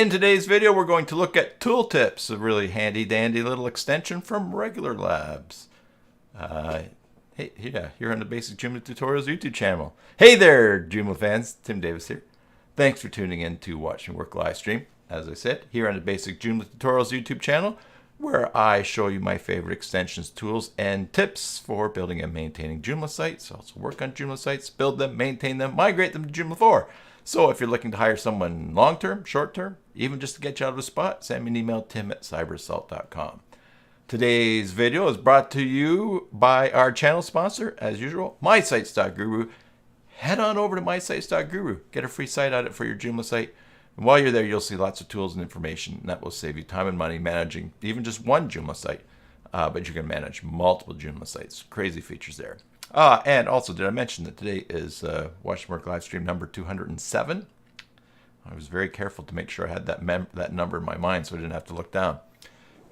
In today's video, we're going to look at Tooltips, a really handy dandy little extension from Regular Labs. Hey, yeah, here on the Basic Joomla Tutorials YouTube channel. Hey there, Joomla fans. Tim Davis here. Thanks for tuning in to Watch Me Work live stream. As I said, here on the Basic Joomla Tutorials YouTube channel, where I show you my favorite extensions, tools, and tips for building and maintaining Joomla sites. I also work on Joomla sites, build them, maintain them, migrate them to Joomla 4. So if you're looking to hire someone long-term, short-term, even just to get you out of a spot, send me an email, tim@cyberassault.com. Today's video is brought to you by our channel sponsor, as usual, mysites.guru. Head on over to mysites.guru. Get a free site audit for your Joomla site. And while you're there, you'll see lots of tools and information that will save you time and money managing even just one Joomla site. But you can manage multiple Joomla sites. Crazy features there. And also, did I mention that today is Watch Me Work live stream number 207? I was very careful to make sure I had that number in my mind so I didn't have to look down.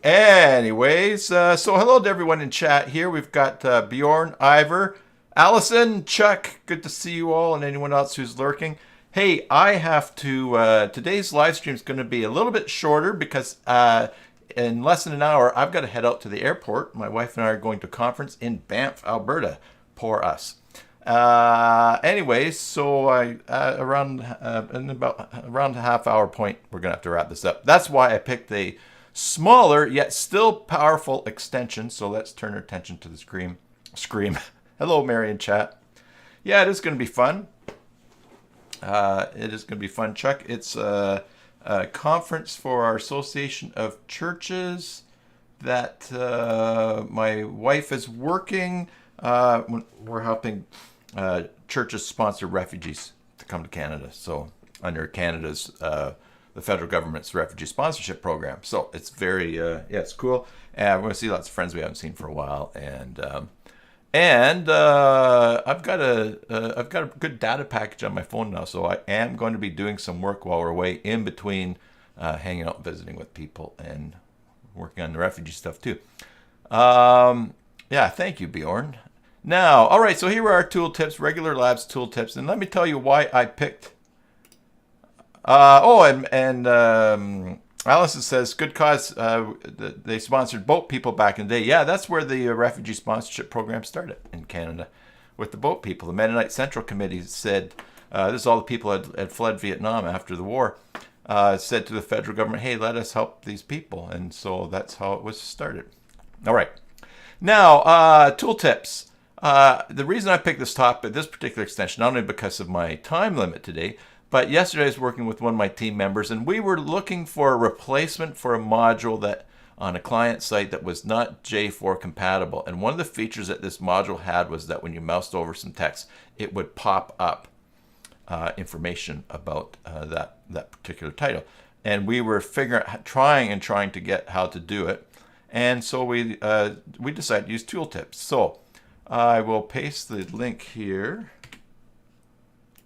Anyways, so hello to everyone in chat here. We've got Bjorn, Ivor, Allison, Chuck. Good to see you all, and anyone else who's lurking. Hey, I have to, today's live stream is going to be a little bit shorter because in less than an hour, I've got to head out to the airport. My wife and I are going to a conference in Banff, Alberta. Poor us. Anyways, so around a half hour point, we're going to have to wrap this up. That's why I picked a smaller yet still powerful extension. So let's turn our attention to the scream. Hello, Mary in chat. Yeah, it is going to be fun. It is going to be fun, Chuck. It's a conference for our Association of Churches that my wife is working. We're helping churches sponsor refugees to come to Canada. So under Canada's, the federal government's refugee sponsorship program. So it's very, yeah, it's cool. And we're going to see lots of friends we haven't seen for a while. And I've got a good data package on my phone now. So I am going to be doing some work while we're away in between hanging out and visiting with people and working on the refugee stuff too. Yeah, thank you, Bjorn. Now, all right, so here are our tooltips, Regular Labs tooltips, and let me tell you why I picked. Allison says, good cause. They sponsored boat people back in the day. Yeah, that's where the refugee sponsorship program started in Canada, with the boat people. The Mennonite Central Committee said, this is all the people had fled Vietnam after the war. Said to the federal government, hey, let us help these people, and so that's how it was started. All right. Now, tooltips. The reason I picked this topic, this particular extension, not only because of my time limit today, but yesterday I was working with one of my team members, and we were looking for a replacement for a module that on a client site that was not J4 compatible. And one of the features that this module had was that when you moused over some text, it would pop up information about that particular title. And we were trying to get how to do it. And so we decided to use Tooltips. So I will paste the link here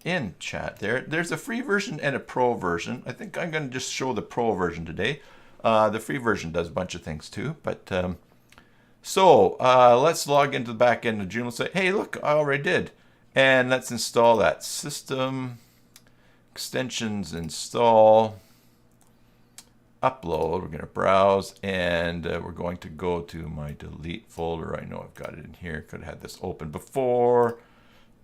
in chat there. There's a free version and a pro version. I think I'm going to just show the pro version today. The free version does a bunch of things too. But let's log into the back end of Joomla and say, hey, look, I already did. And let's install that. System, extensions, install. Upload. We're going to browse, and we're going to go to my delete folder. I know I've got it in here. Could have had this open before,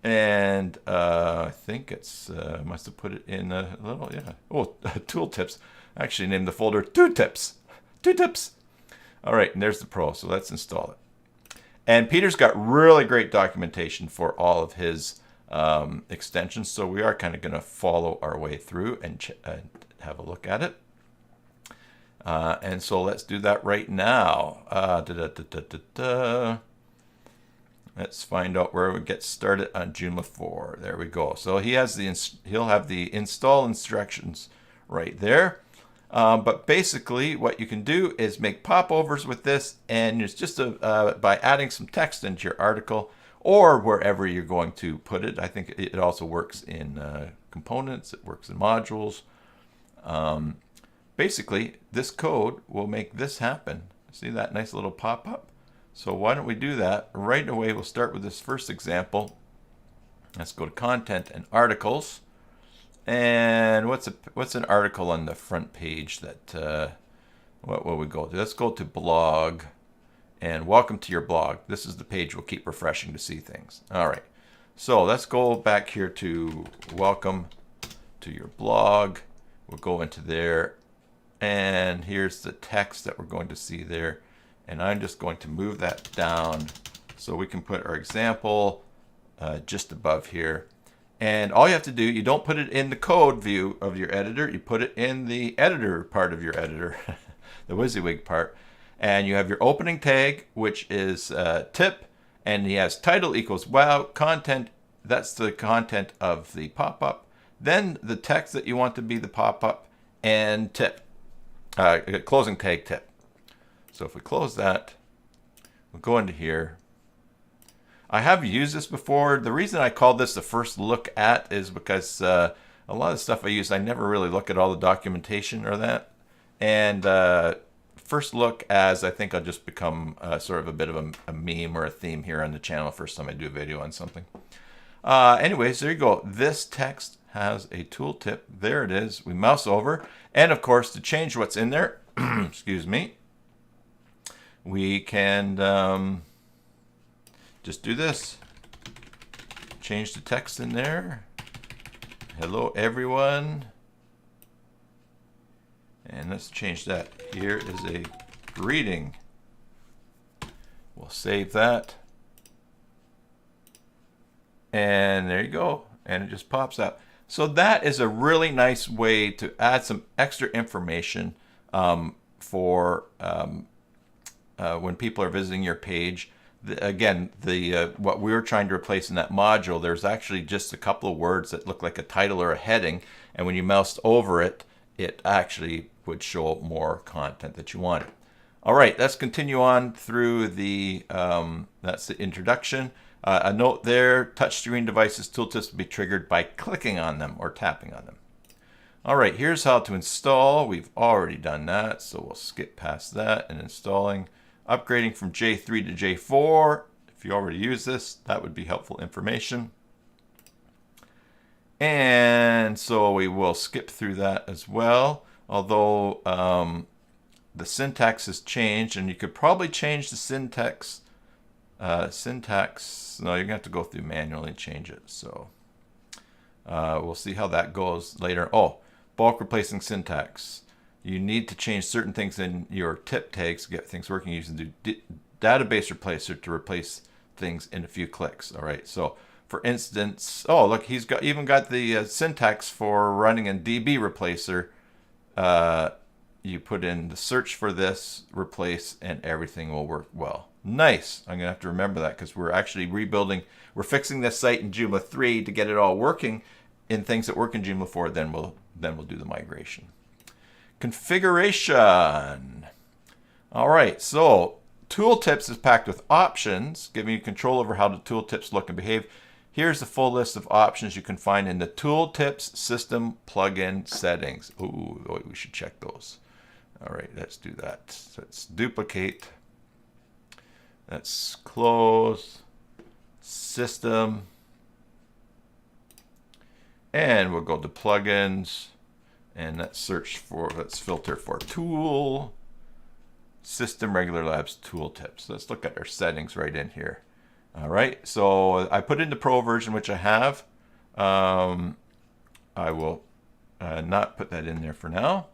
and I think it's must have put it in a little, yeah. Oh, tooltips. I actually named the folder Tooltips. Tooltips. All right, and there's the pro. So let's install it. And Peter's got really great documentation for all of his extensions. So we are kind of going to follow our way through and have a look at it. And so let's do that right now. Let's find out where we get started on Joomla 4. There we go. So he'll have the install instructions right there. But basically what you can do is make popovers with this, and it's just by adding some text into your article or wherever you're going to put it. I think it also works in components. It works in modules. Basically, this code will make this happen. See that nice little pop-up? So why don't we do that right away? We'll start with this first example. Let's go to Content and Articles. And what's an article on the front page that what will we go to? Let's go to blog, and welcome to your blog. This is the page we'll keep refreshing to see things. All right, so let's go back here to welcome to your blog. We'll go into there, and here's the text that we're going to see there, and I'm just going to move that down so we can put our example just above here. And all you have to do, you don't put it in the code view of your editor, you put it in the editor part of your editor, the WYSIWYG part. And you have your opening tag, which is tip, and he has title equals wow, content, that's the content of the pop-up. Then the text that you want to be the pop-up, and tip, closing tag tip. So if we close that, we'll go into here. I have used this before. The reason I called this the first look at is because a lot of the stuff I use, I never really look at all the documentation or that. And first look as I think I'll just become sort of a bit of a meme or a theme here on the channel first time I do a video on something. Anyways, there you go. This text has a tooltip. There it is. We mouse over. And of course, to change what's in there, excuse me, we can just do this. Change the text in there. Hello, everyone. And let's change that. Here is a greeting. We'll save that. And there you go. And it just pops up. So that is a really nice way to add some extra information for when people are visiting your page. Again, what we were trying to replace in that module, there's actually just a couple of words that look like a title or a heading, and when you moused over it, it actually would show more content that you wanted. All right, let's continue on through the, that's the introduction. A note there, touchscreen devices tooltips will be triggered by clicking on them or tapping on them. All right, here's how to install. We've already done that, so we'll skip past that and installing. Upgrading from J3 to J4. If you already use this, that would be helpful information. And so we will skip through that as well. Although the syntax has changed, and you could probably change the syntax. No, you're gonna have to go through manually and change it. So we'll see how that goes later. Oh, bulk replacing syntax. You need to change certain things in your tip tags to get things working using the database replacer to replace things in a few clicks. All right, so for instance, oh look, he's even got the syntax for running in DB replacer. You put in the search for this, replace, and everything will work well. Nice. I'm gonna have to remember that because we're actually rebuilding. We're fixing this site in Joomla 3 to get it all working in things that work in Joomla 4. Then we'll do the migration. Configuration. All right, so Tooltips is packed with options, giving you control over how the tooltips look and behave. Here's the full list of options you can find in the Tooltips system plugin settings. Ooh, we should check those. All right, let's do that. Let's duplicate. Let's close system. And we'll go to plugins. And let's filter for tool, system, regular labs, tooltips. Let's look at our settings right in here. All right, so I put in the pro version, which I have. I will not put that in there for now.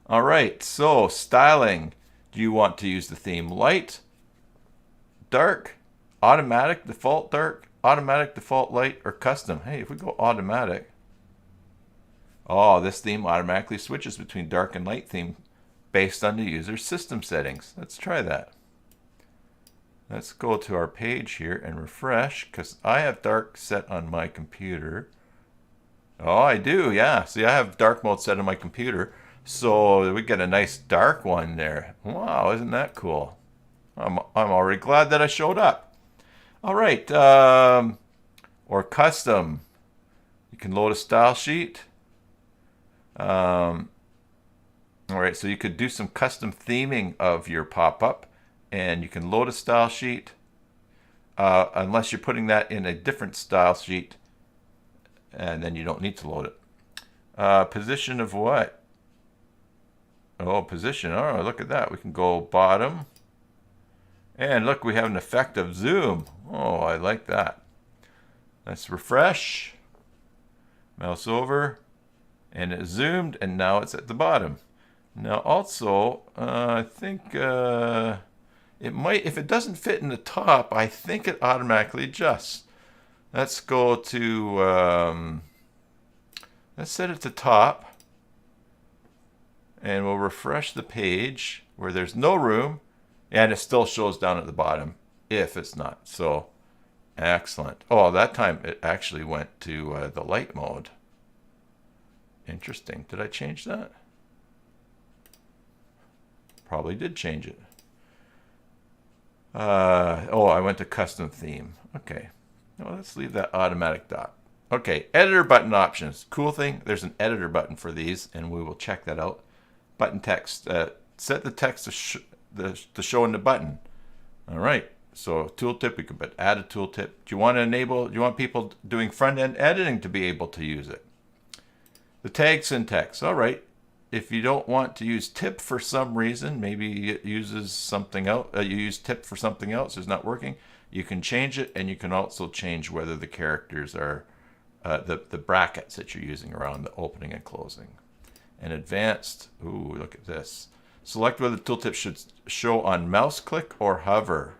All right, so styling. Do you want to use the theme light, dark, automatic, default dark, automatic, default light, or custom? Hey, if we go automatic, oh, this theme automatically switches between dark and light theme based on the user's system settings. Let's try that. Let's go to our page here and refresh because I have dark set on my computer. Oh, I do, yeah. See, I have dark mode set on my computer. So we get a nice dark one there. Wow, isn't that cool? I'm already glad that I showed up. All right, or custom. You can load a style sheet. All right, so you could do some custom theming of your pop-up, and you can load a style sheet unless you're putting that in a different style sheet, and then you don't need to load it. Position of what? Oh, position. Oh, look at that. We can go bottom. And look, we have an effect of zoom. Oh, I like that. Let's refresh. Mouse over. And it zoomed, and now it's at the bottom. Now also, I think it might, if it doesn't fit in the top, I think it automatically adjusts. Let's go to, let's set it to top. And we'll refresh the page where there's no room. And it still shows down at the bottom if it's not. So, excellent. Oh, that time it actually went to the light mode. Interesting. Did I change that? Probably did change it. Oh, I went to custom theme. Okay. Well, let's leave that automatic dot. Okay, editor button options. Cool thing, there's an editor button for these, and we will check that out. Button text. Set the text to show in the button. All right. So tooltip, we could add a tooltip. Do you want to enable? Do you want people doing front end editing to be able to use it? The tag syntax. All right. If you don't want to use tip for some reason, maybe it uses something else. You use tip for something else. It's not working. You can change it, and you can also change whether the characters are the brackets that you're using around the opening and closing. And advanced. Ooh, look at this. Select whether the tooltip should show on mouse click or hover.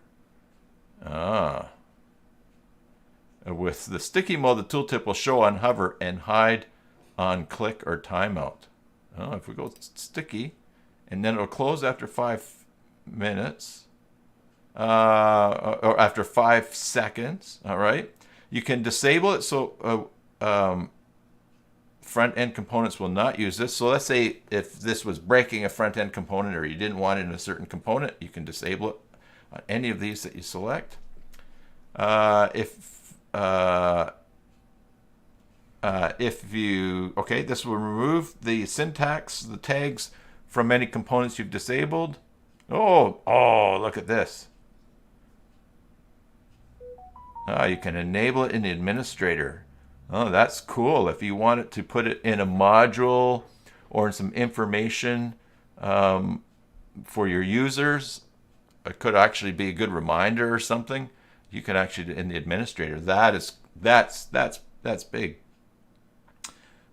With the sticky mode, the tooltip will show on hover and hide on click or timeout. If we go sticky, and then it'll close after 5 minutes, or after 5 seconds. All right. You can disable it so front-end components will not use this. So let's say if this was breaking a front-end component or you didn't want it in a certain component, you can disable it on any of these that you select. If you, okay, this will remove the syntax, the tags from any components you've disabled. Oh, look at this. You can enable it in the administrator. Oh, that's cool. If you wanted to put it in a module or in some information for your users, it could actually be a good reminder or something. You can actually in the administrator. That's big.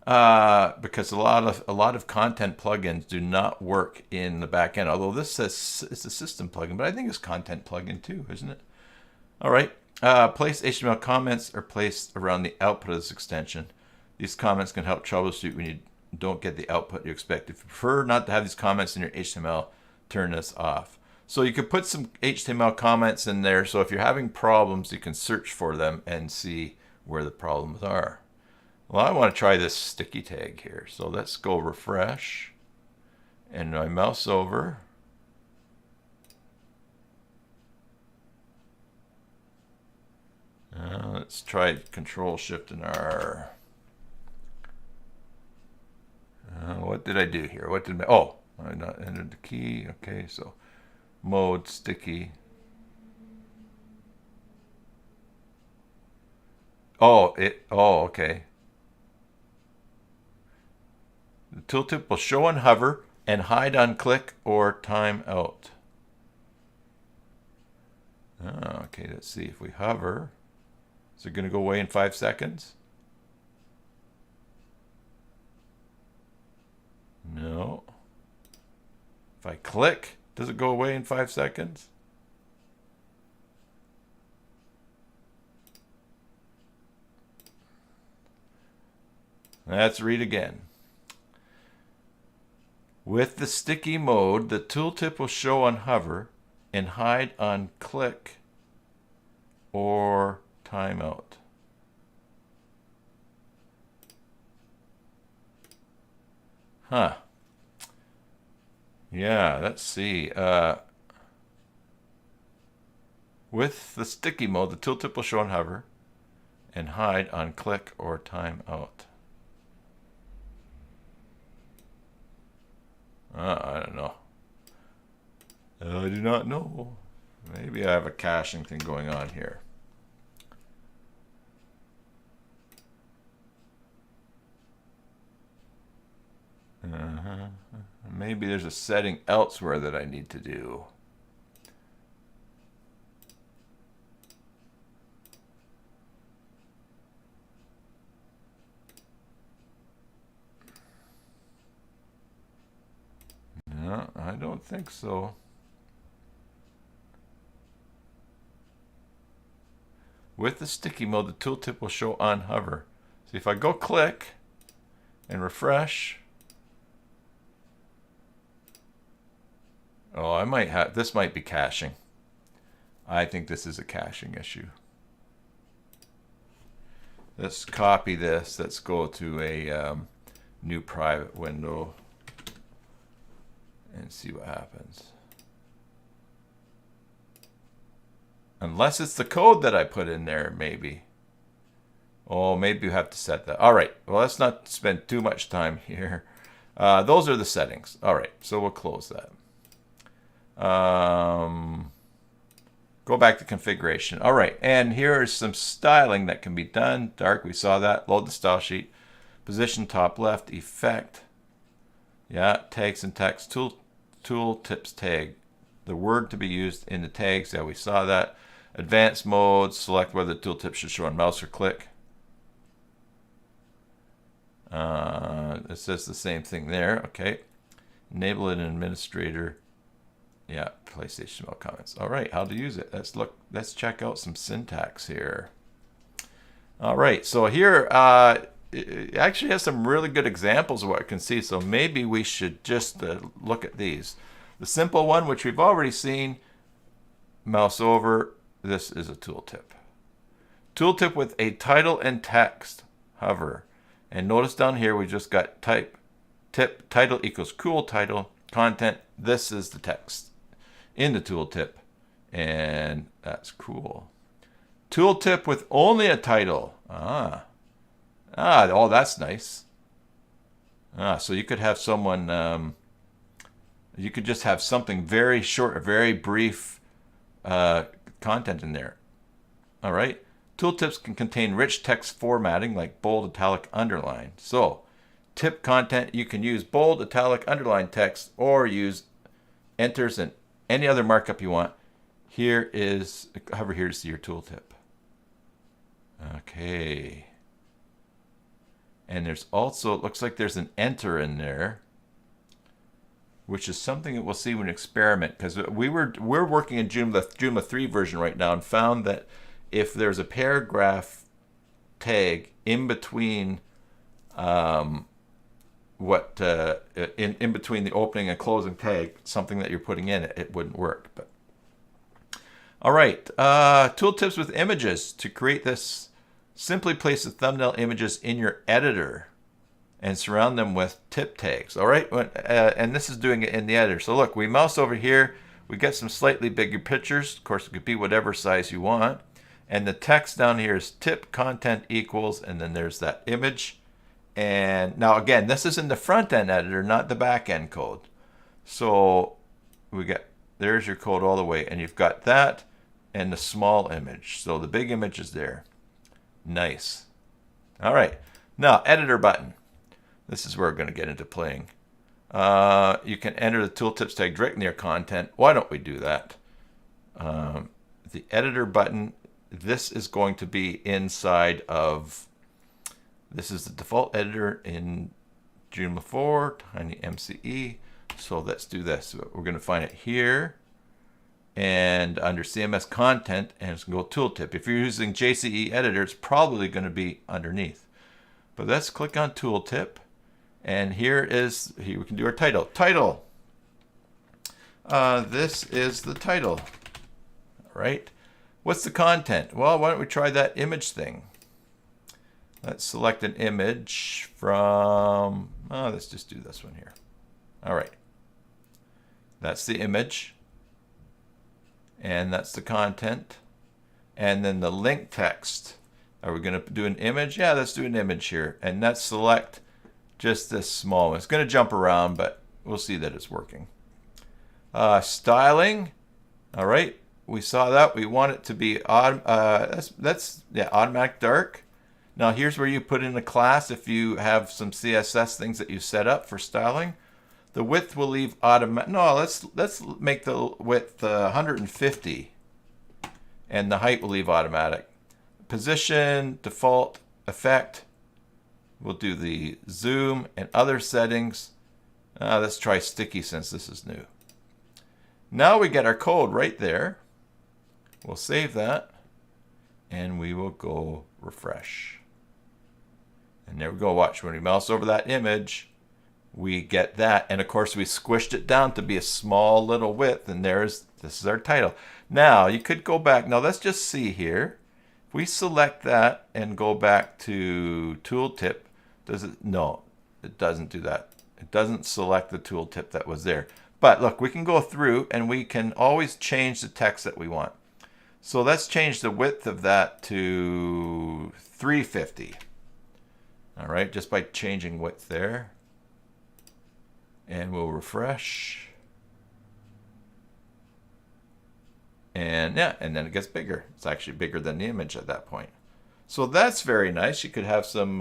Because a lot of content plugins do not work in the back end. Although this says it's a system plugin, but I think it's content plugin too, isn't it? All right. Place HTML comments are placed around the output of this extension. These comments can help troubleshoot when you don't get the output you expect. If you prefer not to have these comments in your HTML, turn this off. So you could put some HTML comments in there. So if you're having problems, you can search for them and see where the problems are. Well, I want to try this sticky tag here. So let's go refresh and I mouse over. Let's try Control Shift and R. What did I do here? What did I not entered the key? Okay, so mode sticky. Okay. The tooltip will show on hover and hide on click or timeout. Okay, let's see if we hover. Is it going to go away in 5 seconds? No. If I click, does it go away in 5 seconds? Let's read again. With the sticky mode, the tooltip will show on hover and hide on click or timeout. Yeah, let's see. With the sticky mode, the tooltip will show on hover and hide on click or timeout. I don't know. I do not know. Maybe I have a caching thing going on here. Maybe there's a setting elsewhere that I need to do. No, I don't think so. With the sticky mode, the tooltip will show on hover. So if I go click and refresh, oh, I might have, this might be caching. I think this is a caching issue. Let's copy this. Let's go to a new private window and see what happens. Unless it's the code that I put in there, maybe. Oh, maybe you have to set that. All right. Well, let's not spend too much time here. Those are the settings. All right. So we'll close that. Go back to configuration. All right. And here is some styling that can be done. Dark, we saw that. Load the style sheet. Position top left. Effect. Yeah. Tags and text. Tooltips tag. The word to be used in the tags. Yeah, we saw that. Advanced mode, select whether the tooltip should show on mouse or click. It says the same thing there. Okay. Enable it in administrator. Yeah, place HTML comments. All right, how to use it. Let's check out some syntax here. All right, so here it actually has some really good examples of what I can see. So maybe we should just look at these. The simple one, which we've already seen, mouse over. This is a tooltip. Tooltip with a title and text. Hover. And notice down here we just got tip title equals cool title content. This is the text in the tooltip. And that's cool. Tooltip with only a title. Oh, that's nice. So you could have someone, you could just have something very short, very brief content in there. All right. Tooltips can contain rich text formatting like bold, italic, underline. So tip content, you can use bold, italic, underline text or use enters and any other markup you want. Here is, hover here to see your tooltip. Okay. And there's also, it looks like there's an enter in there, which is something that we'll see when we experiment, because we're working in Joomla 3 version right now and found that if there's a paragraph tag in between in between the opening and closing tag, something that you're putting in, it wouldn't work. But all right, tooltips with images. To create this, simply place the thumbnail images in your editor and surround them with tip tags. All right, and this is doing it in the editor. So look, we mouse over here, we get some slightly bigger pictures. Of course, it could be whatever size you want. And the text down here is tip content equals, and then there's that image. And now again, this is in the front end editor, not the back end code. So we get, there's your code all the way, and you've got that and the small image. So the big image is there. Nice. All right, now editor button. This is where we're going to get into playing. You can enter the tooltips tag directly in your content. Why don't we do that? The editor button, this is going to be inside of, this is the default editor in Joomla 4, Tiny MCE. So let's do this. We're going to find it here and under CMS content, and it's going to go tooltip. If you're using JCE editor, it's probably going to be underneath. But let's click on tooltip. And here we can do our title. Title. This is the title. All right. What's the content? Well, why don't we try that image thing? Let's select an image from, let's just do this one here. All right. That's the image. And that's the content. And then the link text. Are we going to do an image? Yeah, let's do an image here. And let's select just this small one. It's going to jump around, but we'll see that it's working. Styling. All right. We saw that. We want it to be automatic dark. Now here's where you put in a class if you have some CSS things that you set up for styling. The width will leave automatic. No, let's make the width 150, and the height will leave automatic. Position, default, effect. We'll do the zoom and other settings. Let's try sticky since this is new. Now we get our code right there. We'll save that, and we will go refresh. And there we go. Watch, when we mouse over that image, we get that. And of course, we squished it down to be a small little width, and this is our title. Now, you could go back. Now, let's just see here. If we select that and go back to Tooltip, does it? No, it doesn't do that. It doesn't select the tooltip that was there. But look, we can go through and we can always change the text that we want. So let's change the width of that to 350. All right, just by changing width there. And we'll refresh. And yeah, and then it gets bigger. It's actually bigger than the image at that point. So that's very nice. You could have some,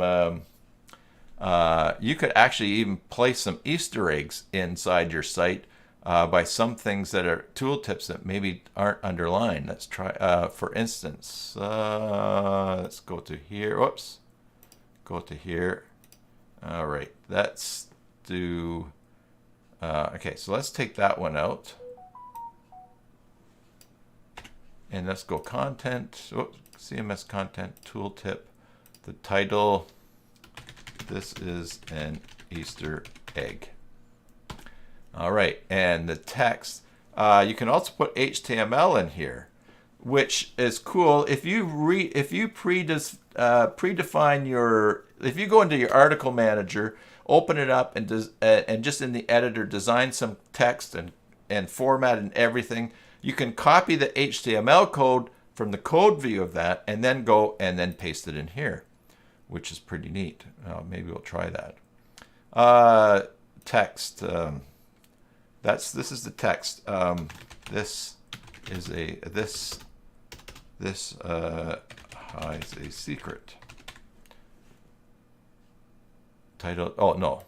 you could actually even place some Easter eggs inside your site by some things that are tooltips that maybe aren't underlined. Let's try, for instance, let's go to here. Whoops. Go to here. All right, let's do, okay, so let's take that one out. And let's go content, CMS content, tooltip, the title, this is an Easter egg. All right, and the text, you can also put HTML in here, which is cool. If you predefine your, if you go into your article manager, open it up and just in the editor design some text and format and everything, you can copy the HTML code from the code view of that and then go and then paste it in here, which is pretty neat. Maybe we'll try that. Text. This is the text. This is hides a secret. Title. Oh no.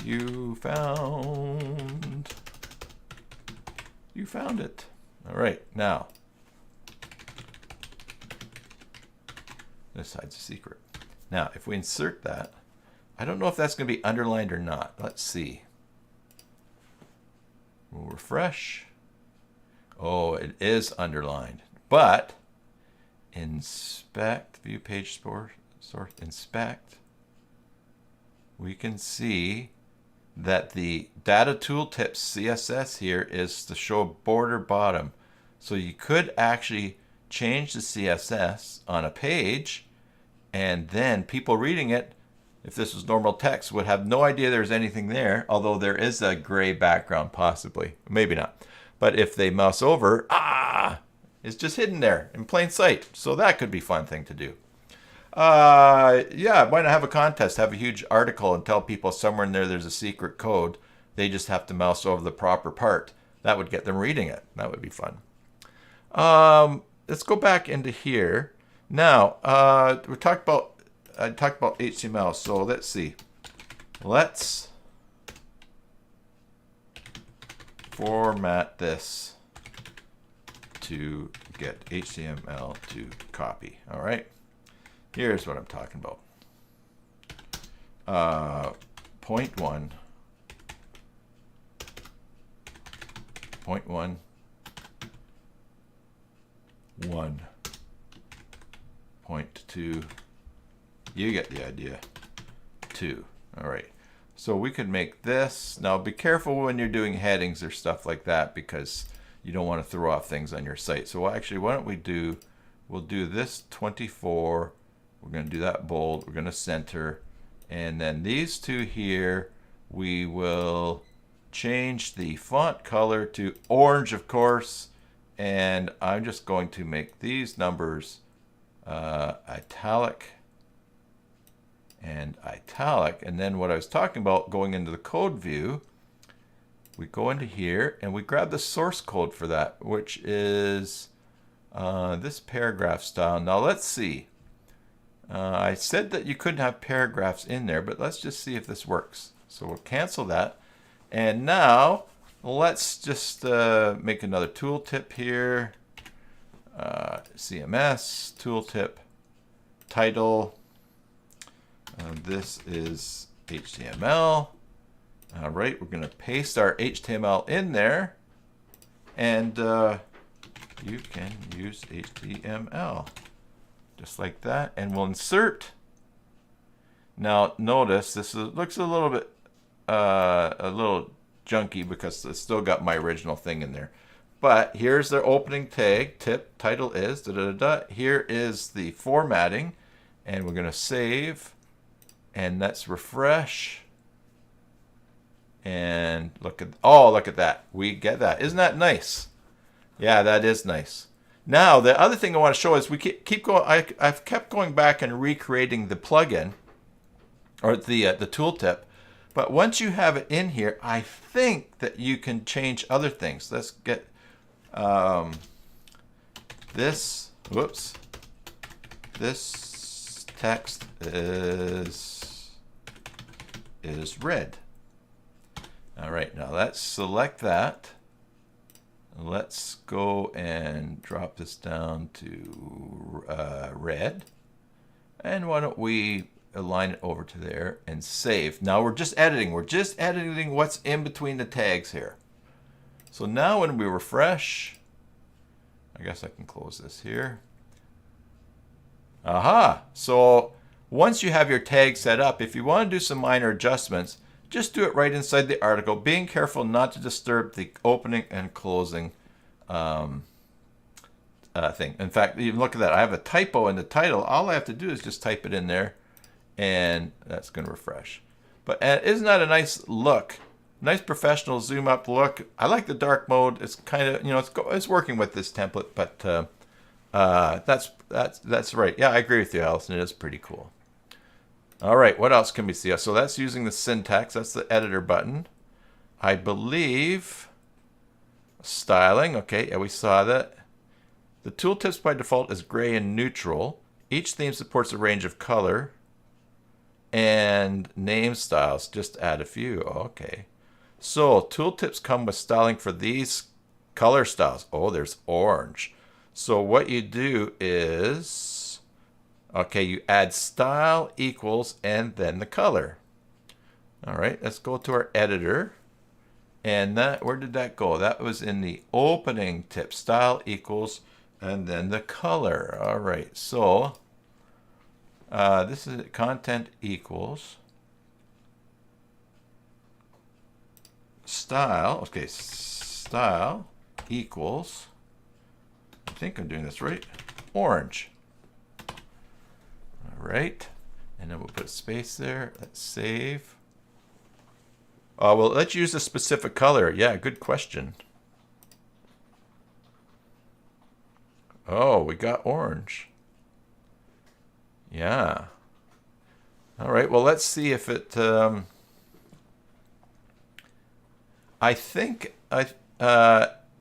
You found it. All right, now this hides a secret. Now, if we insert that, I don't know if that's going to be underlined or not. Let's see. We'll refresh. Oh, it is underlined. But inspect, view page source, inspect. We can see that the data tooltips CSS here is to show border bottom. So you could actually change the CSS on a page, and then people reading it, if this was normal text, would have no idea there's anything there, although there is a gray background possibly. Maybe not. But if they mouse over, it's just hidden there in plain sight. So that could be a fun thing to do. Yeah, why not have a contest, have a huge article and tell people somewhere in there there's a secret code. They just have to mouse over the proper part. That would get them reading it. That would be fun. Let's go back into here. Now, I talked about HTML, so let's see. Let's format this to get HTML to copy. All right. Here's what I'm talking about. Point one. Point one. 1.2. You get the idea. 2. All right. So we could make this. Now be careful when you're doing headings or stuff like that, because you don't want to throw off things on your site. So actually, why don't we do, we'll do this 24. We're going to do that bold. We're going to center. And then these two here, we will change the font color to orange, of course. And I'm just going to make these numbers italic and italic. And then what I was talking about, going into the code view, we go into here and we grab the source code for that, which is This paragraph style. Now let's see. I said that you couldn't have paragraphs in there, but let's just see if this works. So we'll cancel that. And now let's just make another tooltip here. CMS, tooltip, title. This is HTML. All right, we're going to paste our HTML in there. And you can use HTML. Just like that. And we'll insert. Now notice this looks a little bit junky because it's still got my original thing in there. But here's their opening tag, tip, title is, da da da da. Here is the formatting, and we're going to save, and let's refresh. And look at, oh, look at that. We get that. Isn't that nice? Yeah, that is nice. Now, the other thing I want to show is we keep going. I've kept going back and recreating the plugin, or the tooltip. But once you have it in here, I think that you can change other things. Let's get this. Whoops. This text is red. All right. Now let's select that. Let's go and drop this down to red. And why don't we align it over to there and save. Now we're just editing. We're just editing what's in between the tags here. So now when we refresh, I guess I can close this here. Aha! So once you have your tag set up, if you want to do some minor adjustments, just do it right inside the article, being careful not to disturb the opening and closing thing. In fact, even look at that. I have a typo in the title. All I have to do is just type it in there, and that's going to refresh. But isn't that a nice look? Nice professional zoom up look. I like the dark mode. It's kind of, it's working with this template, but that's right. Yeah, I agree with you, Allison. It is pretty cool. All right, what else can we see? So that's using the syntax. That's the editor button. I believe styling. Okay, yeah, we saw that. The tooltips by default is gray and neutral. Each theme supports a range of color and name styles. Just add a few. Okay. So tooltips come with styling for these color styles. Oh, there's orange. So what you do is, okay, you add style equals and then the color. All right, let's go to our editor. And that, where did that go? That was in the opening tip. Style equals and then the color. All right, so this is content equals style. Okay, style equals, I think I'm doing this right, orange. All right, and then we'll put a space there. Let's save. Well, let's use a specific color. Yeah, good question. Oh, we got orange. Yeah. All right, well, let's see if it... I think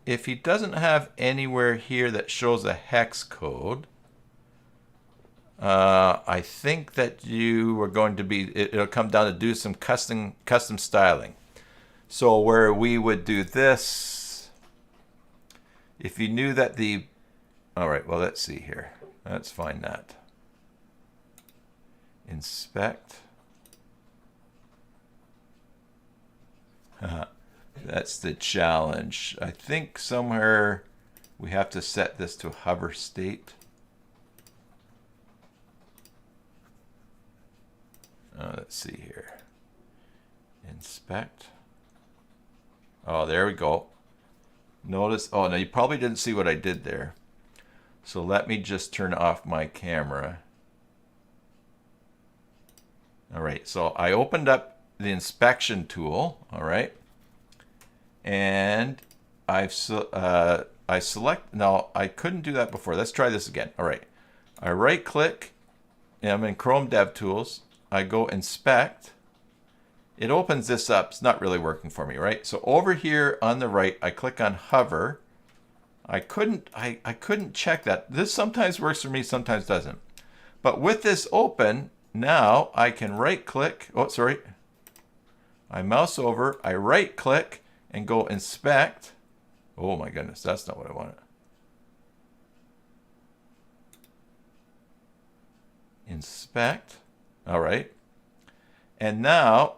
if he doesn't have anywhere here that shows a hex code, I think that you are going to be, it'll come down to do some custom styling. So where we would do this, if you knew that the, all right, well, let's see here. Let's find that. Inspect. That's the challenge. I think somewhere we have to set this to hover state. Let's see here. Inspect. Oh, there we go. Notice, oh, now you probably didn't see what I did there. So let me just turn off my camera. All right, so I opened up the inspection tool, all right? And I select, now I couldn't do that before. Let's try this again. All right, I right click, and I'm in Chrome DevTools. I go inspect. It opens this up. It's not really working for me, right? So over here on the right, I click on hover. I couldn't check that. This sometimes works for me, sometimes doesn't. But with this open, now I can right click. Oh, sorry. I mouse over, I right click and go inspect. Oh my goodness, that's not what I wanted. Inspect. All right. And now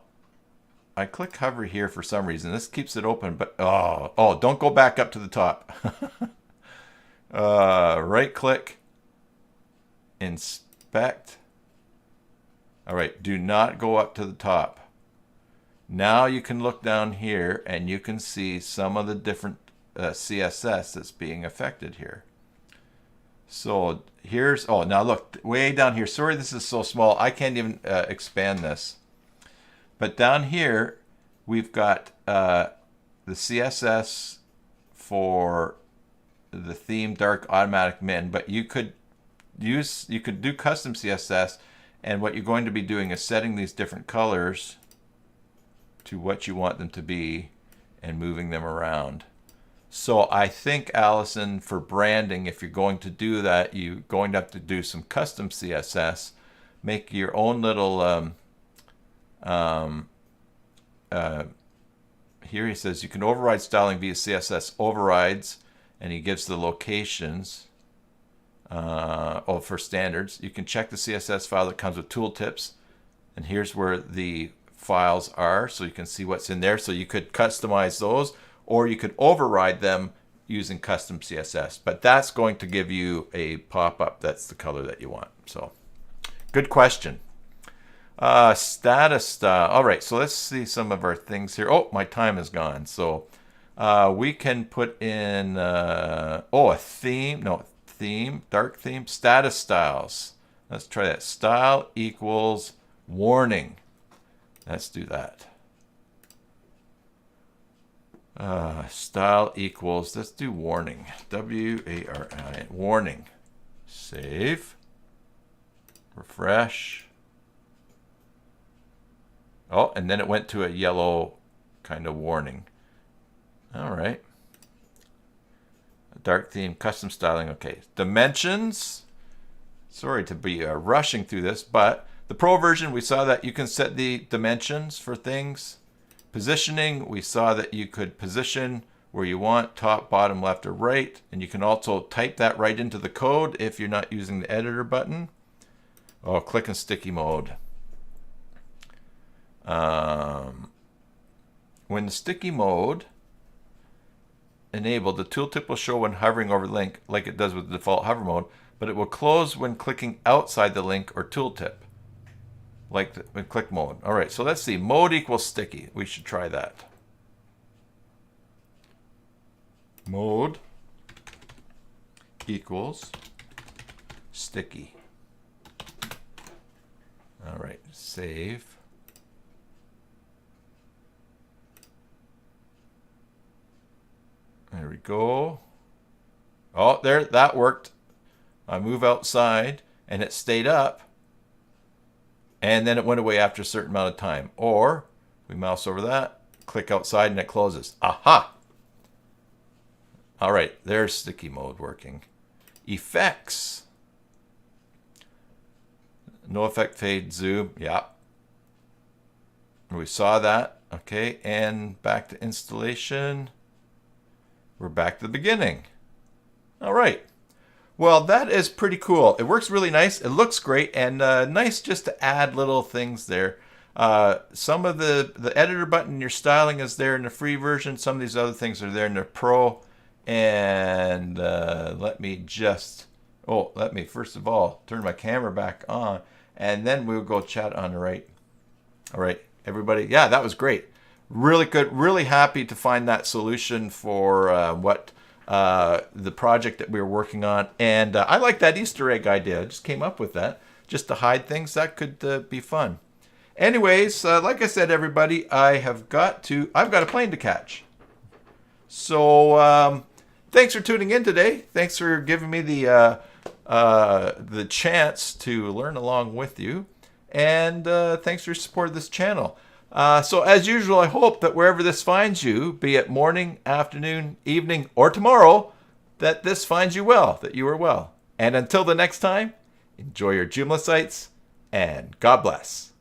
I click hover here for some reason. This keeps it open, but oh, don't go back up to the top. Right click, inspect. All right, do not go up to the top. Now you can look down here and you can see some of the different CSS that's being affected here. So here's, oh, now look, way down here. Sorry, this is so small. I can't even expand this. But down here, we've got the CSS for the theme dark automatic min, but you could do custom CSS, and what you're going to be doing is setting these different colors to what you want them to be and moving them around. So I think, Allison, for branding, if you're going to do that, you're going to have to do some custom CSS, make your own little, here he says you can override styling via CSS overrides, and he gives the locations. For standards, you can check the CSS file that comes with Tooltips, and here's where the files are, so you can see what's in there. So you could customize those, or you could override them using custom CSS. But that's going to give you a pop-up that's the color that you want. So, good question. Status style. All right, so let's see some of our things here. Oh, my time is gone. So we can put in a theme. No, theme, dark theme, status styles. Let's try that. Style equals warning. Let's do that. Style equals, let's do warning. W-A-R-I, warning. Save. Refresh. Oh, and then it went to a yellow kind of warning. All right. Dark theme, custom styling. Okay. Dimensions. Sorry to be rushing through this, but the Pro version, we saw that you can set the dimensions for things. Positioning, we saw that you could position where you want, top, bottom, left, or right. And you can also type that right into the code if you're not using the editor button. Oh, click in sticky mode. When the sticky mode enabled, the tooltip will show when hovering over the link like it does with the default hover mode, but it will close when clicking outside the link or tooltip, like the click mode. All right, so let's see. Mode equals sticky. We should try that. Mode equals sticky. All right, save. There we go. Oh, there, that worked. I move outside and it stayed up, and then it went away after a certain amount of time. Or we mouse over that, click outside, and it closes. Aha! All right, there's sticky mode working. Effects. No effect, fade, zoom. Yeah. We saw that. Okay, and back to installation. We're back to the beginning. All right. Well, that is pretty cool. It works really nice. It looks great, and nice just to add little things there. Some of the editor button, your styling is there in the free version. Some of these other things are there in the Pro. And let me first of all turn my camera back on, and then we'll go chat on the right. All right, everybody. Yeah, that was great. Really good. Really happy to find that solution for the project that we were working on. And I like that Easter egg idea. I just came up with that just to hide things. That could be fun. Anyways, like I said, everybody, I've got a plane to catch. So thanks for tuning in today. Thanks for giving me the chance to learn along with you. And thanks for your support of this channel. So as usual, I hope that wherever this finds you, be it morning, afternoon, evening, or tomorrow, that this finds you well, that you are well. And until the next time, enjoy your Joomla sites, and God bless.